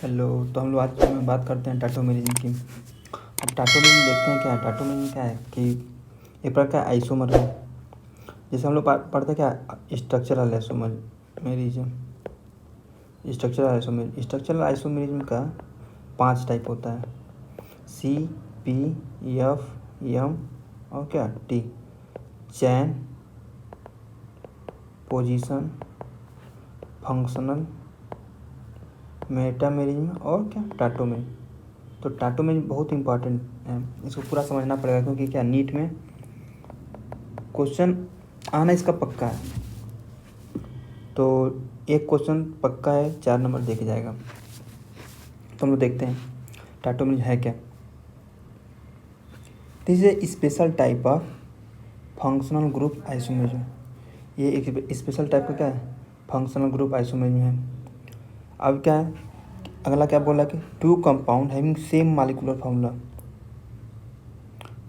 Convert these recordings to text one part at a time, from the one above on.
Hello. तो हम लोग आज में बात करते हैं टाटोमेरिज्म की। अब टाटोमेरिज्म देखते हैं क्या है। टाटोमेरिज्म क्या है कि एक प्रकार का आइसोमर है। जैसे हम लोग पढ़ते क्या, स्ट्रक्चरल आइसोमेरिज्म। स्ट्रक्चरल आइसोमेरिज्म का 5 टाइप होता है: सी, पी, एफ, एम और क्या, टी। चैन, पोजीशन, फंक्शनल, मेटामेरिज्म और क्या, टाटोमेरिज्म। तो टाटोमेरिज्म बहुत इंपॉर्टेंट है, इसको पूरा समझना पड़ेगा क्योंकि क्या, नीट में क्वेश्चन आना इसका पक्का है। तो एक क्वेश्चन पक्का है, 4 नंबर देके जाएगा। तो हम लोग देखते हैं टाटोमेरिज्म है क्या। This is a special type of functional group isomerism. ये एक स्पेशल टाइप का क्या है, फंक्शनल ग्रुप आइसोमेरिज्म है। अब क्या है, अगला क्या बोला कि two compound having same molecular formula.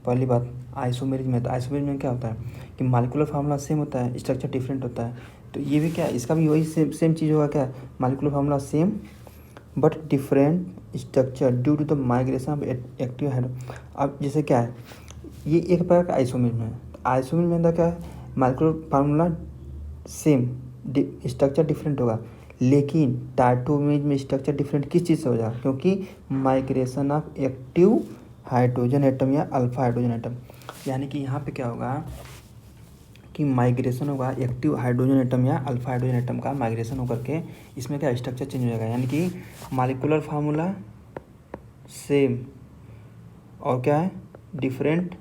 पहली बात आइसोमेरिज्म में, तो आइसोमेरिज्म में क्या होता है कि मॉलिक्यूलर फार्मूला सेम होता है, स्ट्रक्चर डिफरेंट होता है। तो ये भी क्या, इसका भी वही सेम चीज़ होगा क्या, molecular formula same but different structure due to the migration of active hydro. अब जैसे क्या है, ये एक प्रकार का आइसोमेरिज्म है। आइसोमेरिज्म में अंदर क्या है, molecular formula same, structure different होगा। लेकिन टाटोमेरिज्म में स्ट्रक्चर डिफरेंट किस चीज़ से हो जाएगा, क्योंकि migration of active hydrogen atom या अल्फा हाइड्रोजन एटम। यानी कि यहाँ पे क्या होगा कि माइग्रेशन होगा एक्टिव हाइड्रोजन एटम या अल्फा हाइड्रोजन एटम का, माइग्रेशन होकर के इसमें क्या स्ट्रक्चर चेंज हो जाएगा। यानी कि मॉलिक्यूलर फार्मूला सेम और क्या है, different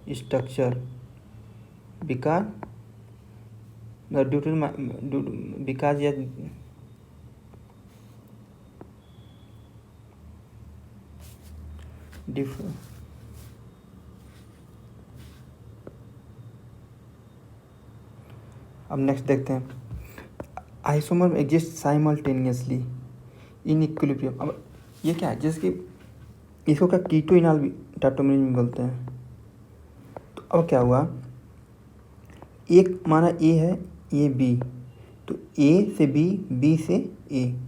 structure because due to because या अब नेक्स्ट देखते हैं, isomer exist simultaneously in equilibrium. अब ये क्या है, जैसे कि इसको क्या कीटो इनाल भी टाटोमेरिज्म बोलते हैं। तो अब क्या हुआ, एक माना ए है, ये बी, तो ए से बी, बी से ए,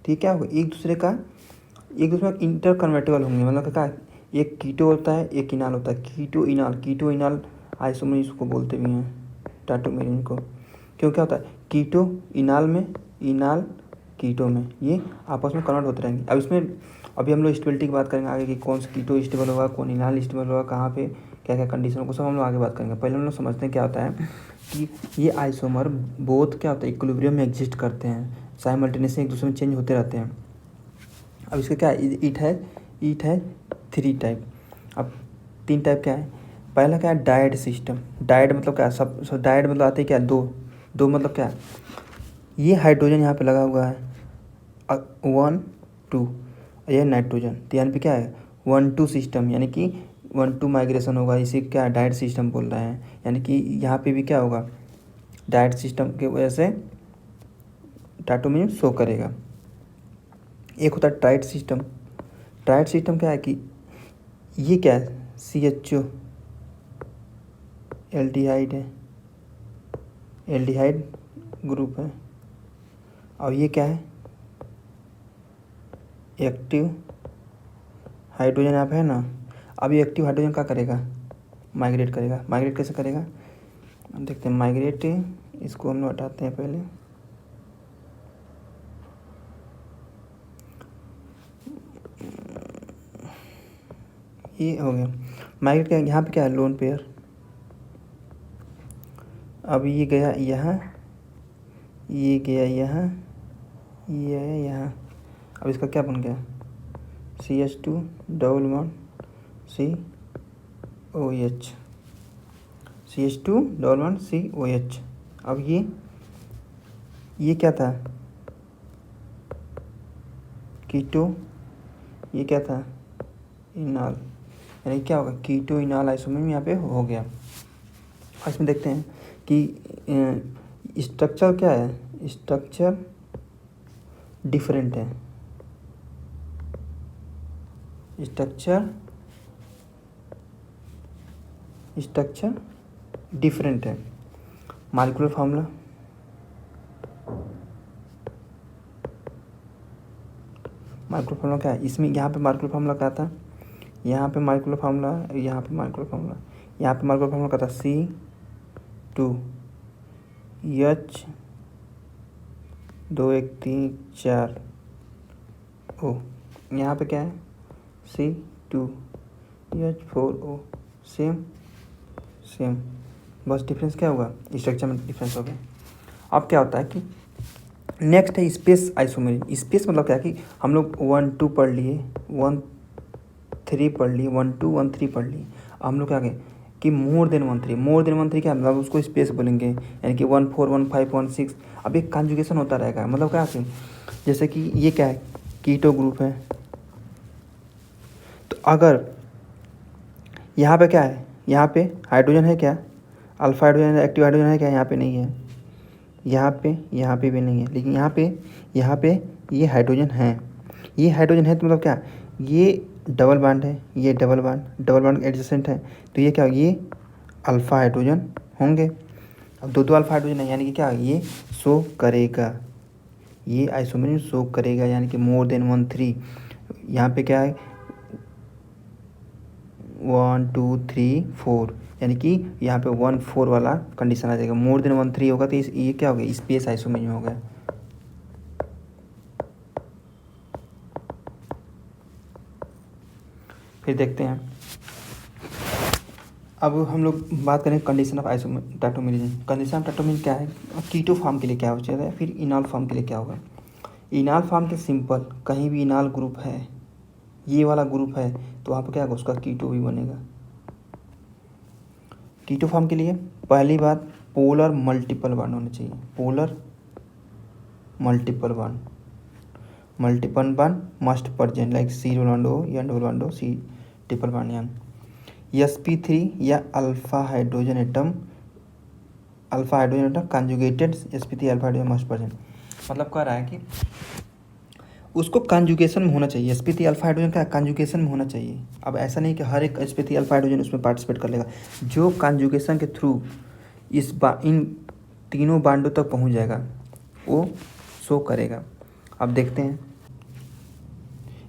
ठीक है, एक दूसरे का इंटर कन्वर्टेबल होंगे। मतलब क्या, एक कीटो होता है, एक इनाल होता है, कीटो इनाल आइसोमेरिज्म को बोलते भी हैं टाटोमेरिज्म को। क्यों, क्या होता है, कीटो इनाल में, इनाल कीटो में, ये आपस में कन्वर्ट होते रहेंगे। अब इसमें अभी हम लोग स्टेबिलिटी की बात करेंगे आगे कि कौन सा कीटो स्टेबल होगा, कौन इनाल स्टेबल होगा, कहाँ पे क्या क्या कंडीशन होगा, सब हम लोग आगे बात करेंगे। पहले हम लोग समझते हैं क्या होता है कि ये आइसोमर बोथ क्या होता है, इक्विलिब्रियम में एग्जिस्ट करते हैं, साइमल्टेनियसली एक दूसरे में चेंज होते रहते हैं। अब इसका क्या है, ईट है 3 टाइप। अब 3 टाइप क्या है, पहला क्या है, डायड सिस्टम। डायड मतलब क्या, सब डायड मतलब आते हैं क्या, दो मतलब क्या, ये हाइड्रोजन यहाँ पे लगा हुआ है 1 2, ये नाइट्रोजन, तो यानी पे क्या है 1 2 सिस्टम, यानी कि 1 2 माइग्रेशन होगा, इसे क्या डायट सिस्टम बोल रहे हैं। यानी कि यहाँ पे भी क्या होगा, डायट सिस्टम की वजह से टाटोमेरिज्म शो करेगा। एक होता है ट्राइड सिस्टम। ट्राइड सिस्टम क्या है कि ये क्या है, CHO एल्डिहाइड है, एल्डिहाइड ग्रुप है। और ये क्या है, एक्टिव हाइड्रोजन यहाँ पे है ना। अब ये एक्टिव हाइड्रोजन क्या करेगा, माइग्रेट करेगा। माइग्रेट कैसे करेगा, देखते हैं। माइग्रेट, इसको हम लोग हटाते हैं पहले। ये हो गया माइग्रेट। क्या यहाँ पे क्या है, लोन पेयर। अब ये गया यहाँ, ये गया यहाँ, ये है यहाँ। अब इसका क्या बन गया, CH2 double bond COH, CH2 double bond COH। अब ये क्या था, कीटो, ये क्या था, इनाल। यानी क्या होगा, कीटो इनाल आइसोमेरिज्म यहाँ पे हो गया। इसमें देखते हैं कि स्ट्रक्चर क्या है, स्ट्रक्चर डिफरेंट है, स्ट्रक्चर डिफरेंट है। मॉलिक्यूलर फार्मूला माइक्रो फार्मूला क्या है इसमें, यहाँ पे माइक्रो फार्मूला क्या था, यहाँ पे माइक्रो फार्मूला, यहाँ पे माइक्रो फार्मूला, यहाँ पे माइक्रो फार्मूला क्या था, C2H2O, यहाँ पे क्या है C2H4O, सेम सेम, बस डिफरेंस क्या होगा, स्ट्रक्चर में डिफरेंस हो गया। अब क्या होता है कि नेक्स्ट है स्पेस आइसोमेरिज्म। स्पेस मतलब क्या है कि हम लोग 1 2 पढ़ लिए, 1 3 पढ़ लिए, 1 2 1 3 पढ़ लिए। अब हम लोग क्या कहें कि मोर देन 1 3, मोर देन 1 3 क्या मतलब उसको स्पेस बोलेंगे, यानी कि 1 4 1 5 1 6। अब एक कॉन्जुगेशन होता रहेगा, मतलब क्या कि जैसे कि ये क्या है, कीटो ग्रुप है, तो अगर यहाँ पे क्या है, यहाँ पे हाइड्रोजन है क्या, अल्फा हाइड्रोजन एक्टिव हाइड्रोजन है क्या, यहाँ पे नहीं है, यहाँ पे भी नहीं है, लेकिन यहाँ पे ये हाइड्रोजन है, ये हाइड्रोजन है तो मतलब क्या, ये डबल बॉन्ड है, ये डबल बॉन्ड एडजेसेंट है, तो ये क्या, ये अल्फा हाइड्रोजन होंगे। अब दो अल्फा हाइड्रोजन है, यानी कि क्या, ये शो करेगा, ये आइसोमेरिज्म शो करेगा, यानी कि मोर देन 1 3। यहाँ पे क्या है 1 2 3 4, यानी कि यहाँ पे 1 4 वाला कंडीशन आ जाएगा। मोर देन 1 3 होगा तो ये क्या हो गया, स्पेस आइसोमेरिज्म हो गया। फिर देखते हैं, अब हम लोग बात करें condition of tautomerism. Condition of tautomerism क्या है, कीटो फॉर्म के लिए क्या हो जाएगा, फिर इनॉल फॉर्म के लिए क्या होगा। इनॉल फॉर्म के सिंपल, कहीं भी इनॉल ग्रुप है, ये वाला ग्रुप है, तो वहाँ पर क्या होगा, उसका कीटो भी बनेगा। कीटो फॉर्म के लिए पहली बात पोलर मल्टीपल बॉन्ड होना चाहिए, polar multiple bond must present, like C double bond O, N double bond O, C triple bond N। sp3 या alpha hydrogen atom conjugated sp3 alpha hydrogen must present, मतलब कह रहा है कि उसको conjugation में होना चाहिए, sp3 अल्फा हाइड्रोजन का कॉन्जुगेशन में होना चाहिए। अब ऐसा नहीं कि हर एक sp3 अल्फा हाइड्रोजन उसमें पार्टिसिपेट कर लेगा, जो कॉन्जुगेशन के थ्रू इन तीनों बांडों तक पहुंच जाएगा वो शो करेगा। अब देखते हैं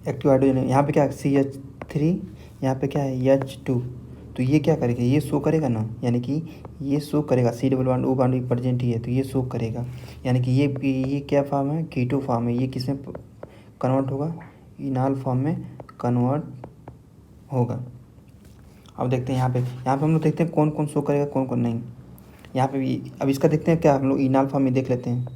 एक्टिव हाइड्रोजन है, यहाँ पे क्या है CH3, यहाँ पे क्या है H2, तो ये क्या करेगा, ये शो करेगा ना, यानी कि ये शो करेगा, C double bond O bond भी प्रेजेंट ही है, तो ये शो करेगा, यानी कि ये क्या फॉर्म है, कीटो फॉर्म है। ये किस में कन्वर्ट होगा, इनॉल फॉर्म में कन्वर्ट होगा। अब देखते हैं यहाँ पे हम लोग देखते हैं कौन कौन शो करेगा, कौन कौन नहीं। यहाँ पे भी अब इसका देखते हैं क्या, हम लोग इनॉल फॉर्म में देख लेते हैं।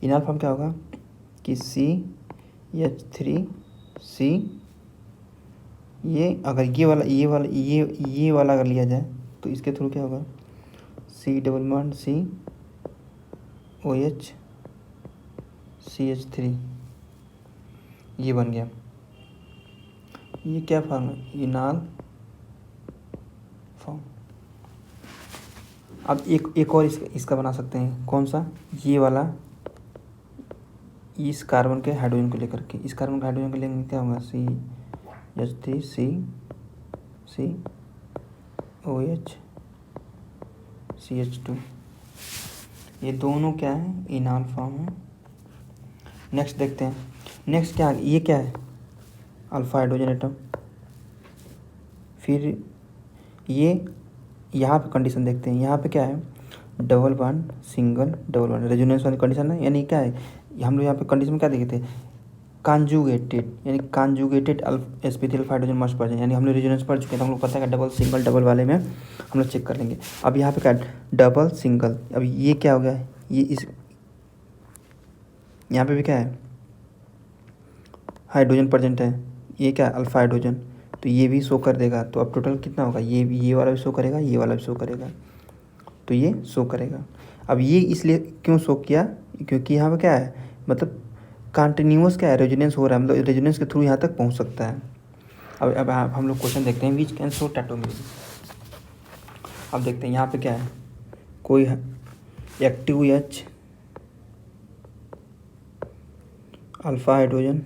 इनॉल फॉर्म क्या होगा कि CH3C, ये अगर ये वाला अगर लिया जाए तो इसके थ्रू क्या होगा, C double bond C OH CH3, ये बन गया। ये क्या फॉर्म है, इनॉल फॉर्म। अब एक और इसका बना सकते हैं, कौन सा, ये वाला, इस कार्बन के हाइड्रोजन को लेकर के, इस कार्बन के हाइड्रोजन को लेंगे क्या होगा, CH3C OH CH2, ये दोनों क्या है, इनॉल फॉर्म है। नेक्स्ट देखते हैं, नेक्स्ट क्या है, ये क्या है, अल्फा हाइड्रोजन एटम। फिर ये यहाँ पे कंडीशन देखते हैं, यहाँ पे क्या है, double bond single double bond, resonance वाली कंडीशन है, यानी क्या है, हम लोग यहाँ पे कंडीशन में क्या देखे थे, कॉन्जुगेटेड, यानी conjugated sp3 alpha hydrogen must present, यानी हम लोग रेजोनेंस पढ़ चुके हैं, तो हम लोग पता है डबल सिंगल डबल वाले में हम लोग चेक कर लेंगे। अब यहाँ पे क्या डबल सिंगल, अब ये क्या हो गया, ये इस यहाँ पे भी क्या है, हाइड्रोजन प्रेजेंट है, ये क्या है अल्फा हाइड्रोजन, तो ये भी शो कर देगा। तो अब टोटल कितना होगा, ये वाला भी शो करेगा, ये वाला भी शो करेगा, तो ये शो करेगा। अब ये इसलिए क्यों शो किया, क्योंकि यहाँ पे क्या है, मतलब कंटिन्यूअस क्या है, रेजोनेंस हो रहा है, मतलब रेजोनेंस के थ्रू यहाँ तक पहुँच सकता है। अब हम लोग क्वेश्चन देखते हैं, विच कैन शो टाटोमेरिज्म। अब देखते हैं यहाँ पे क्या है, कोई एक्टिव H अल्फा हाइड्रोजन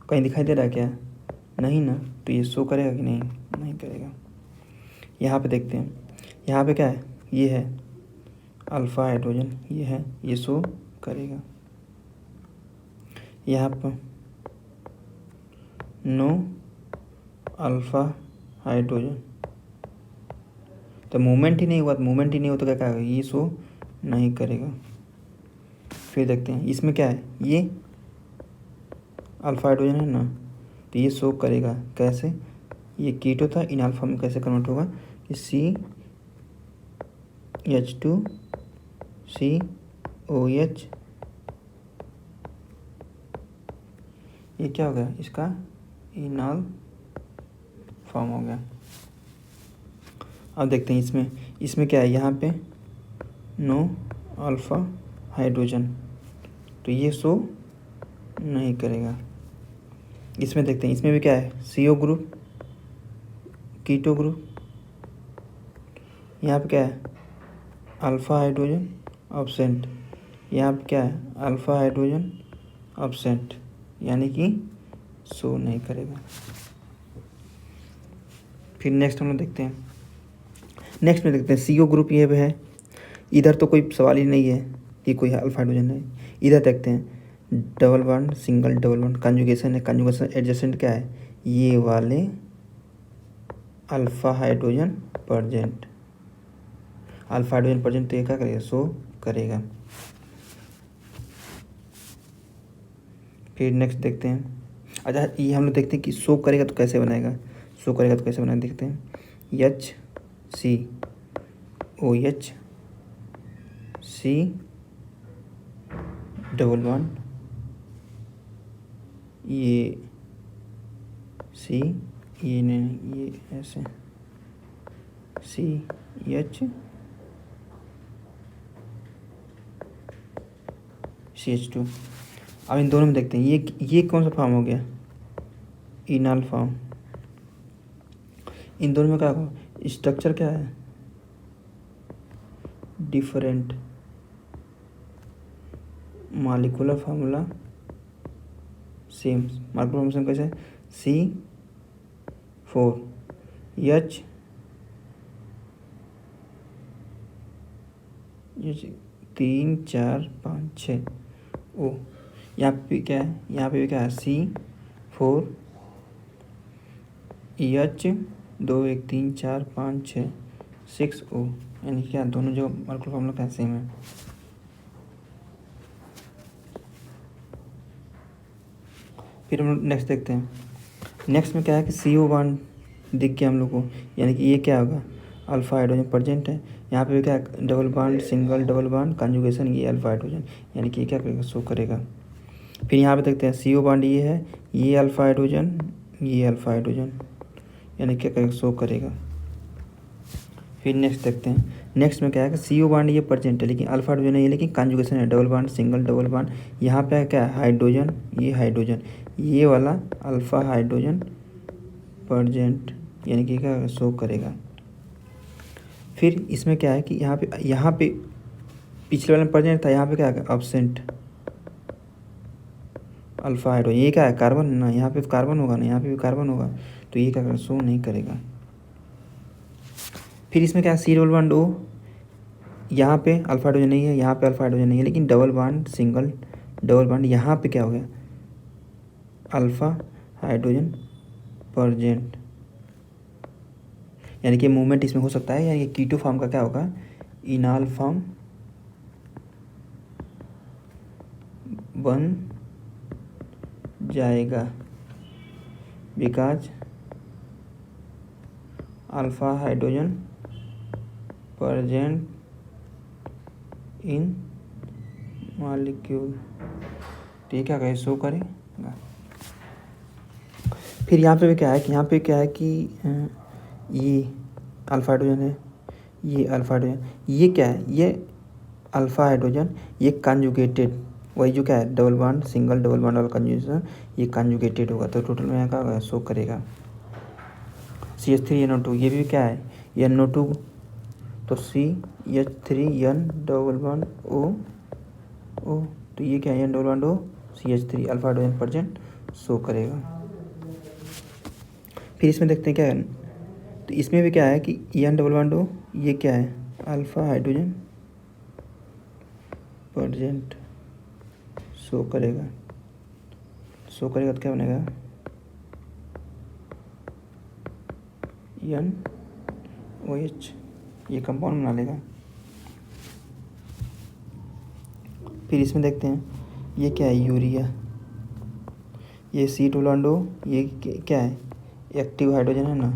कहीं दिखाई दे रहा है क्या, नहीं ना, तो ये शो करेगा कि नहीं, नहीं करेगा। यहाँ पे देखते हैं, यहाँ पे क्या है, ये है अल्फ़ा हाइड्रोजन ये है, ये शो करेगा। यहाँ पर नो अल्फ़ा हाइड्रोजन, तो मूवमेंट ही नहीं हुआ, तो मूवमेंट ही नहीं हो तो क्या कहेगा, ये शो नहीं करेगा। फिर देखते हैं इसमें क्या है, ये अल्फ़ा हाइड्रोजन है ना, तो ये शो करेगा कैसे, ये कीटो था, इन अल्फ़ा में कैसे कन्वर्ट होगा कि CH2COH, ये क्या हो गया, इसका इनॉल फॉर्म हो गया। अब देखते हैं इसमें क्या है, यहाँ पे नो अल्फ़ा हाइड्रोजन, तो ये शो नहीं करेगा। इसमें देखते हैं, इसमें भी क्या है, CO ग्रुप, कीटो ग्रुप, यहाँ पे क्या है अल्फ़ा हाइड्रोजन अब्सेंट, यहाँ पे क्या है अल्फ़ा हाइड्रोजन अब्सेंट, यानी कि शो नहीं करेगा। फिर नेक्स्ट हम लोग देखते हैं, नेक्स्ट में देखते हैं CO ग्रुप ये भी है, इधर तो कोई सवाल ही नहीं है कि कोई अल्फ़ा हाइड्रोजन है। इधर देखते हैं double bond single double bond conjugation है, कंजुगेशन एडजेसेंट क्या है, ये वाले alpha hydrogen present, alpha hydrogen present, तो ये क्या करेगा, शो करेगा। फिर नेक्स्ट देखते हैं, अच्छा ये हम लोग देखते हैं कि शो करेगा तो कैसे बनाएगा, शो करेगा तो कैसे बनाएगा, देखते हैं HCOH C डबल बॉन्ड, ये C, ये नहीं, ये ऐसे CH2। अब इन दोनों में देखते हैं ये कौन सा फॉर्म हो गया, इनॉल फॉर्म। इन दोनों में क्या होगा, स्ट्रक्चर क्या है, different, molecular formula same, molecular formula कैसे, C4H 3 4 5 6 O, यहाँ पे क्या है, यहाँ पे भी क्या है C4H 2 1 3 4 5 6 6O, यानी क्या दोनों जो मॉलिक्यूलर फार्मूला क्या सेम है। फिर हम लोग नेक्स्ट देखते हैं, नेक्स्ट में क्या है कि CO बॉन्ड दिख गया हम लोग को, यानी कि ये क्या होगा, अल्फ़ा हाइड्रोजन प्रेजेंट है। यहाँ पे भी क्या है, double bond single double bond conjugation, ये अल्फ़ा हाइड्रोजन, यानी कि ये क्या करेगा, शो करेगा। फिर यहाँ पे देखते हैं CO बॉन्ड ये है, ये अल्फ़ा हाइड्रोजन, ये अल्फ़ा हाइड्रोजन, यानी क्या करेगा, शो करेगा। फिर नेक्स्ट देखते हैं, नेक्स्ट में क्या है कि CO बॉन्ड ये प्रेजेंट है लेकिन अल्फ़ा हाइड्रोजन नहीं है, लेकिन कंजुगेशन है, double bond single double bond, यहाँ पे क्या है हाइड्रोजन, ये हाइड्रोजन, ये वाला अल्फ़ा हाइड्रोजन प्रेजेंट, यानी कि क्या शो करेगा। फिर इसमें क्या है कि यहाँ पे पिछले वाले में प्रेजेंट था, यहाँ पे क्या है अब्सेंट अल्फ़ा हाइड्रोजन, ये क्या है कार्बन ना, यहाँ पे कार्बन होगा ना, यहाँ पे भी कार्बन होगा, तो ये क्या शो नहीं करेगा। फिर इसमें क्या है C डबल बॉन्ड O, यहाँ पे अल्फ़ा हाइड्रोजन नहीं है, यहाँ पे अल्फ़ा हाइड्रोजन नहीं है, लेकिन double bond single double bond, यहाँ पे क्या हो गया अल्फ़ा हाइड्रोजन प्रेजेंट, यानी कि मूवमेंट इसमें हो सकता है, यानी कि कीटो फॉर्म का क्या होगा, इनॉल फॉर्म बन जाएगा, because alpha hydrogen present in molecule, तो ये क्या कहे, शो करेगा। फिर यहाँ पे भी क्या है कि ये अल्फ़ा हाइड्रोजन है, ये अल्फ़ा हाइड्रोजन, ये क्या है, ये अल्फ़ा हाइड्रोजन, ये कंजुगेटेड, वही जो क्या है double bond single double bond वाला कंजुगेशन, ये कंजुगेटेड होगा, तो टोटल में यहाँ का होगा, शो करेगा। CH3NO2, ये भी क्या है NO2, तो CH3N डबल बॉन्ड O, तो ये क्या है N double bond O CH3, alpha hydrogen present, show करेगा। फिर इसमें देखते हैं क्या है, तो इसमें भी क्या है कि N डबल बॉन्ड O, ये क्या है अल्फ़ा हाइड्रोजन प्रजेंट शो करेगा तो क्या बनेगा NOH, ये कंपाउंड बना लेगा। फिर इसमें देखते हैं ये क्या है, यूरिया, ये C2 ये क्या है, एक्टिव हाइड्रोजन है ना,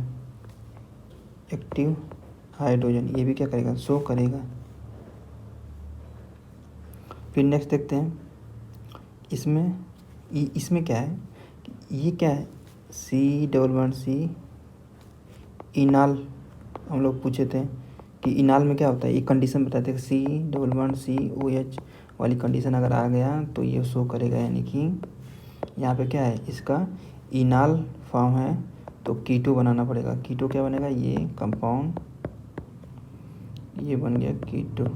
एक्टिव हाइड्रोजन, ये भी क्या करेगा, शो करेगा। फिर नेक्स्ट देखते हैं इसमें क्या है, ये क्या है, C इनाल, हम लोग पूछे थे कि इनाल में क्या होता है, ये कंडीशन बताते थे, C वाली कंडीशन अगर आ गया तो ये शो करेगा, यानी कि यहाँ पे क्या है, इसका इनाल फॉर्म है तो कीटो बनाना पड़ेगा। कीटो क्या बनेगा, ये कंपाउंड, ये बन गया कीटो।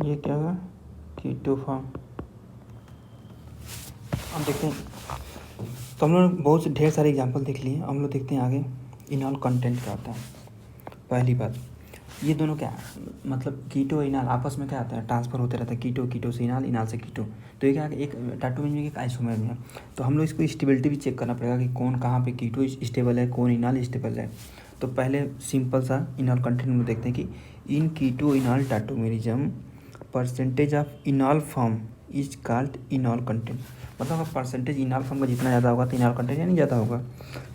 ये क्या होगा, कीटो फॉर्म। हम देखते हैं, तो हम लोग बहुत से ढेर सारे एग्जांपल देख लिए, हम लोग देखते हैं आगे इनॉल कंटेंट क्या होता है। पहली बात, ये दोनों क्या मतलब कीटो इनाल आपस में क्या आता है, ट्रांसफर होते रहता है, कीटो से इनाल, इनाल से कीटो। तो ये क्या है, एक टाटोमेर में एक आइसोमर में है। तो हम लोग इसको स्टेबिलिटी भी चेक करना पड़ेगा कि कौन कहाँ पे कीटो स्टेबल है, कौन इनाल स्टेबल है। तो पहले सिंपल सा इनॉल कंटेंट में देखते हैं कि in keto enol tautomerism percentage of enol form is called enol content. मतलब परसेंटेज इनॉल फॉर्म का जितना ज़्यादा होगा तो इनॉल कंटेंट यानी ज़्यादा होगा।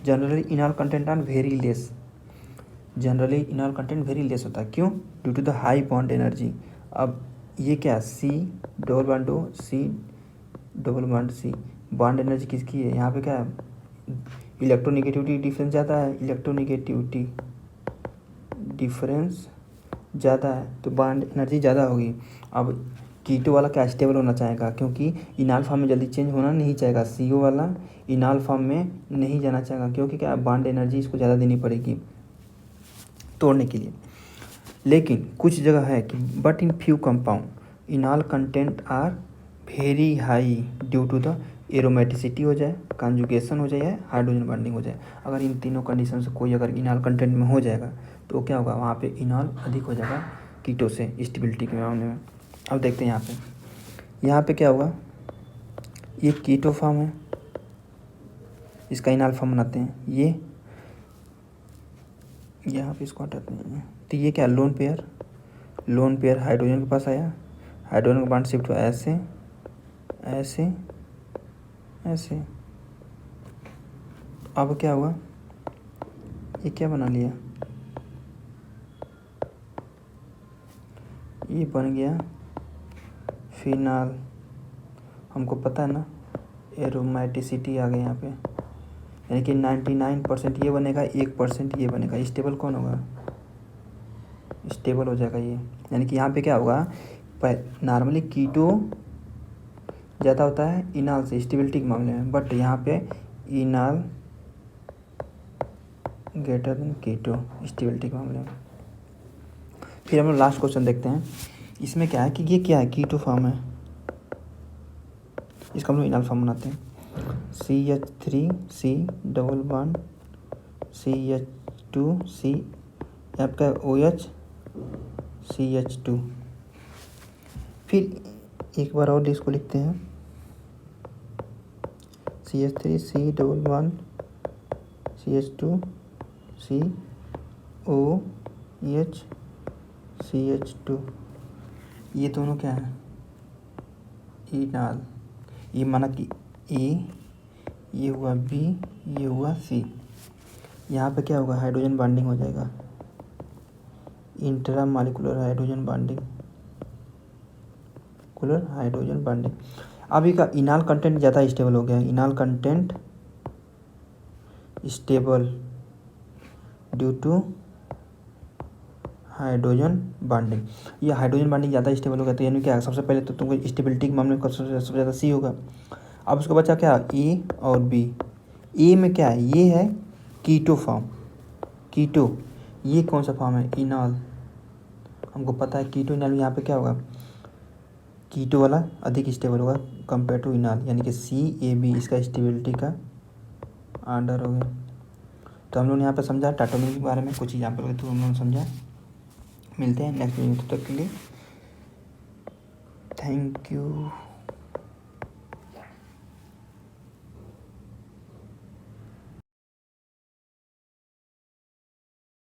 Generally enol content are very less, generally enol content very less होता है, क्यों, due to the high bond energy. अब ये क्या, C, बॉन्ड एनर्जी किसकी है, यहाँ पे क्या है, इलेक्ट्रोनिगेटिविटी डिफरेंस ज़्यादा है, इलेक्ट्रोनिगेटिविटी डिफरेंस ज़्यादा है तो बॉन्ड एनर्जी ज़्यादा होगी। अब कीटो वाला क्या स्टेबल होना चाहेगा, क्योंकि इनाल फॉर्म में जल्दी चेंज होना नहीं चाहेगा, CO वाला इनाल फॉर्म में नहीं जाना चाहेगा, क्योंकि क्या बॉन्ड एनर्जी इसको ज़्यादा देनी पड़ेगी तोड़ने के लिए। लेकिन कुछ जगह है कि but in few compound enol content are very high due to the aromaticity हो जाए, कॉन्जुगेशन हो जाए या हाइड्रोजन बॉन्डिंग हो जाए। अगर इन तीनों कंडीशन से कोई अगर इनाल कंटेंट में हो जाएगा तो क्या होगा, वहाँ पे इनॉल अधिक हो जाएगा कीटो से स्टेबिलिटी के मामले में। अब देखते हैं यहाँ पे क्या होगा, ये कीटो फॉर्म है, इसका इनॉल फॉर्म बनाते हैं, ये यहाँ पे इसको हटाते हैं। तो ये क्या, लोन पेयर हाइड्रोजन के पास आया, हाइड्रोजन का बॉन्ड शिफ्ट हुआ ऐसे ऐसे ऐसे। अब क्या हुआ, ये क्या बना लिया, ये बन गया फिनाल। हमको पता है ना एरोमेटिसिटी आ गई यहाँ पे, यानी कि 99% ये बनेगा, 1% ये बनेगा। स्टेबल कौन होगा, स्टेबल हो जाएगा ये। यानी कि यहाँ पे क्या होगा, नॉर्मली कीटो ज़्यादा होता है इनाल से स्टेबिलिटी के मामले में, बट यहाँ पे इनाल ग्रेटर देन कीटो स्टेबिलिटी के मामले में। फिर हम लोग लास्ट क्वेश्चन देखते हैं, इसमें क्या है कि ये क्या है, कीटो फॉर्म है, इसका हम लोग इनाल फॉर्म बनाते हैं, CH3C डबल बॉन्ड CH2C, आपका OH CH2। फिर एक बार और इसको लिखते हैं, CH3C double bond CH2C OH CH2, ये दोनों क्या है, इनाल। ये माना कि A, ये हुआ B, ये हुआ C। यहाँ पे क्या होगा, हाइड्रोजन बॉन्डिंग हो जाएगा, intra molecular hydrogen bonding, hydrogen bonding. अब इसका इनाल कंटेंट ज़्यादा स्टेबल हो गया, enol content stable due to hydrogen bonding. ये हाइड्रोजन बॉन्डिंग ज़्यादा स्टेबल हो गया, तो यानी क्या, सबसे पहले तो तुमको स्टेबिलिटी के मामले में सबसे ज़्यादा C होगा। अब उसको बचा क्या, A और B। A में क्या है, ये है कीटो फॉर्म, कीटो, ये कौन सा फॉर्म है, इनॉल। हमको पता है कीटो इनॉल यहाँ पे क्या होगा, कीटो वाला अधिक स्टेबल होगा कंपेयर टू इनॉल, यानी कि CAB इसका स्टेबिलिटी का ऑर्डर हो गया। तो हम लोगों ने यहाँ पे समझा टाटोमेरी के बारे में, कुछ एग्जाम्पल के थ्रू हम लोगों ने समझा। मिलते हैं नेक्स्ट वीडियो, तब तक के लिए थैंक यू।